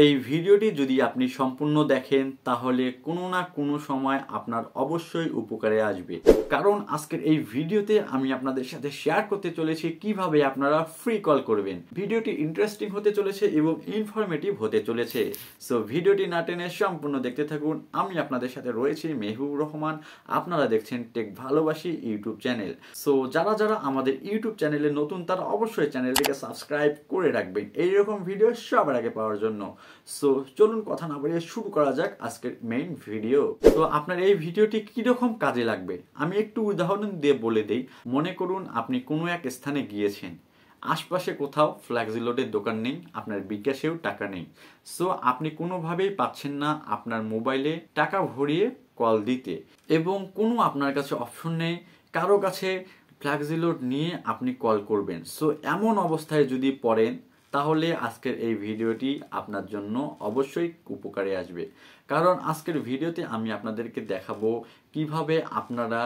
এই ভিডিওটি যদি আপনি সম্পূর্ণ দেখেন তাহলে কোনো না কোনো সময় আপনার অবশ্যই উপকারে আসবে, কারণ আজকের এই ভিডিওতে আমি আপনাদের সাথে শেয়ার করতে চলেছি কিভাবে আপনারা ফ্রি কল করবেন। ভিডিওটি ইন্টারেস্টিং হতে চলেছে এবং ইনফরমেটিভ হতে চলেছে। সো ভিডিওটি না টেনে সম্পূর্ণ দেখতে থাকুন। আমি আপনাদের সাথে রয়েছি মেহবুবুর রহমান, আপনারা দেখছেন টেক ভালোবাসি ইউটিউব চ্যানেল। সো যারা যারা আমাদের ইউটিউব চ্যানেলে নতুন তারা অবশ্যই চ্যানেলটিকে সাবস্ক্রাইব করে রাখবেন এইরকম ভিডিও সবার আগে পাওয়ার জন্য। সো চলুন কথা না বাড়িয়ে শুরু করা যাক আজকের মেইন ভিডিও। তো আপনার এই ভিডিওটি কিরকম কাজে লাগবে আমি একটু উদাহরণ দিয়ে বলে দেই। মনে করুন আপনি কোনো এক স্থানে গিয়েছেন, আশপাশে কোথাও ফ্ল্যাক্সি লোডের দোকান নেই, আপনার বিকাশেও টাকা নেই। সো আপনি কোনোভাবেই পাচ্ছেন না আপনার মোবাইলে টাকা ভরিয়ে কল দিতে, এবং কোনো আপনার কাছে অপশন নেই কারো কাছে ফ্ল্যাক্সি লোড নিয়ে আপনি কল করবেন। সো এমন অবস্থায় যদি পড়েন তাহলে আজকের এই ভিডিওটি আপনার জন্য অবশ্যই উপকারে আসবে, কারণ আজকের ভিডিওতে আমি আপনাদেরকে দেখাবো কিভাবে আপনারা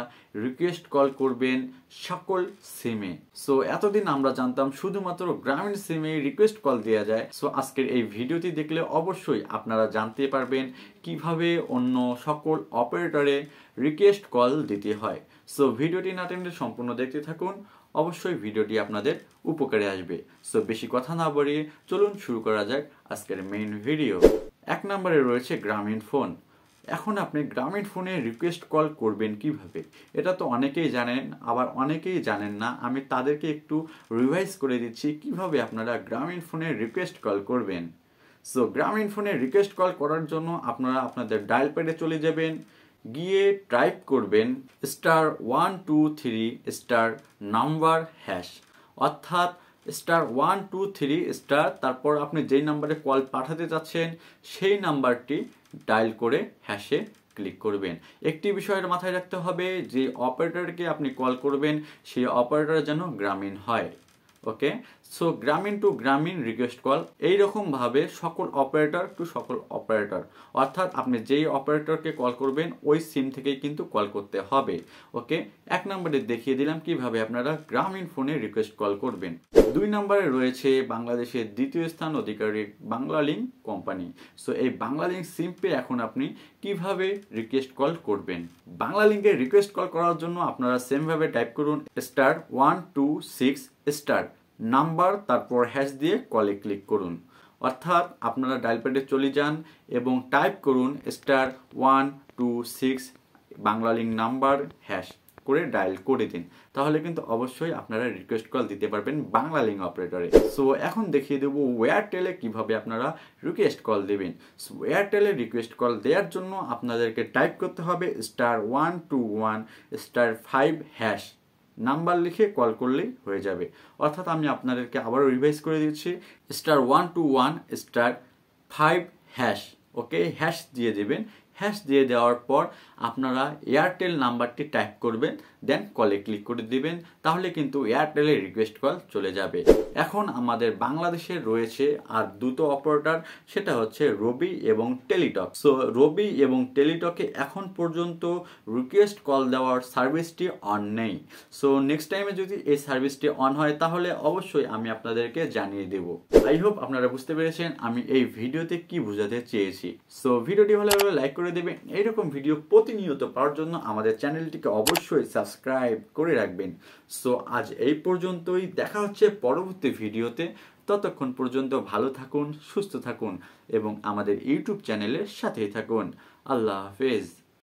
রিকোয়েস্ট কল করবেন সকল সিমে। সো এতদিন আমরা জানতাম শুধুমাত্র গ্রামীণ সিমে রিকোয়েস্ট কল দেওয়া যায়। সো আজকের এই ভিডিওটি দেখলে অবশ্যই আপনারা জানতে পারবেন কিভাবে অন্য সকল অপারেটরে রিকোয়েস্ট কল দিতে হয়। সো ভিডিওটি না টেনে সম্পূর্ণ দেখতে থাকুন, অবশ্যই ভিডিওটি আপনাদের উপকারে আসবে। সো বেশি কথা না বাড়িয়ে চলুন শুরু করা যাক আজকের মেইন ভিডিও। 1 নম্বরে রয়েছে গ্রামীণ ফোন। এখন আপনি গ্রামীণ ফোনে রিকোয়েস্ট কল করবেন কিভাবে, এটা তো অনেকেই জানেন, আবার অনেকেই জানেন না। আমি তাদেরকে একটু রিভাইজ করে দিচ্ছি কিভাবে আপনারা গ্রামীণ ফোনে রিকোয়েস্ট কল করবেন। সো গ্রামীণ ফোনে রিকোয়েস্ট কল করার জন্য আপনারা আপনাদের ডায়াল প্যাডে চলে যাবেন, গিয়ে টাইপ করবেন *123* নাম্বার হ্যাশ, অর্থাৎ *123* তারপর আপনি যেই নাম্বারে কল পাঠাতে চাচ্ছেন সেই নাম্বারটি ডায়াল করে হ্যাশে ক্লিক করবেন। একটি বিষয়ের মাথায় রাখতে হবে যে অপারেটরকে আপনি কল করবেন সেই অপারেটর যেন গ্রামীণ হয়। ওকে, সো গ্রামীণ টু গ্রামীণ রিকোয়েস্ট কল এইরকম ভাবে সকল অপারেটর টু সকল অপারেটর, অর্থাৎ আপনি যেই অপারেটরকে কল করবেন ওই সিম থেকেই কিন্তু কল করতে হবে। ওকে, 1 নম্বরে দেখিয়ে দিলাম কিভাবে আপনারা গ্রামীণ ফোনে রিকোয়েস্ট কল করবেন। 2 নম্বরে রয়েছে বাংলাদেশের দ্বিতীয় স্থান অধিকারী বাংলালিংক কোম্পানি। সো এই বাংলালিংক সিম পেয়ে এখন আপনি কিভাবে রিকোয়েস্ট কল করবেন। বাংলালিংকে রিকোয়েস্ট কল করার জন্য আপনারা সেম ভাবে টাইপ করুন *126* নাম্বার, তারপর হ্যাশ দিয়ে কলে ক্লিক করুন। অর্থাৎ আপনারা ডায়াল প্যাডে চলে যান এবং টাইপ করুন *126 বাংলালিংক নাম্বার হ্যাশ করে ডায়াল করে দিন, তাহলে কিন্তু অবশ্যই আপনারা রিকোয়েস্ট কল দিতে পারবেন বাংলালিংক অপারেটরে। সো এখন দেখিয়ে দেবো এয়ারটেলে কিভাবে আপনারা রিকোয়েস্ট কল দেবেন। সো এয়ারটেলে রিকোয়েস্ট কল দেওয়ার জন্য আপনাদেরকে টাইপ করতে হবে *121*5# নাম্বার লিখে কল করলেই হয়ে যাবে। অর্থাৎ আমি আপনাদেরকে আবারও রিভাইজ করে দিচ্ছি *121*5#। ওকে, হ্যাশ দিয়ে দেবেন। হ্যাশ দিয়ে দেওয়ার পর আপনারা এয়ারটেল নাম্বারটি টাইপ করবেন, দেন কলে ক্লিক করে দিবেন, তাহলে কিন্তু এয়ারটেলের রিকোয়েস্ট কল চলে যাবে। এখন আমাদের বাংলাদেশে রয়েছে আর দুটো অপারেটর, সেটা হচ্ছে রবি এবং টেলিটক। সো রবি এবং টেলিটকে এখন পর্যন্ত রিকোয়েস্ট কল দেওয়ার সার্ভিসটি অন নেই। সো নেক্সট টাইমে যদি এই সার্ভিসটি অন হয় তাহলে অবশ্যই আমি আপনাদেরকে জানিয়ে দেব। আই হোপ আপনারা বুঝতে পেরেছেন আমি এই ভিডিওতে কি বোঝাতে চেয়েছি। সো ভিডিওটি ভালো লাগলে লাইক করে দেবেন। এইরকম ভিডিও প্রতিনিয়ত পাওয়ার জন্য আমাদের চ্যানেলটিকে অবশ্যই সাবস্ক্রাইব করে রাখবেন। সো আজ এই পর্যন্তই, দেখা হচ্ছে পরবর্তী ভিডিওতে। ততক্ষণ পর্যন্ত ভালো থাকুন, সুস্থ থাকুন এবং আমাদের ইউটিউব চ্যানেলের সাথেই থাকুন। আল্লাহ হাফেজ।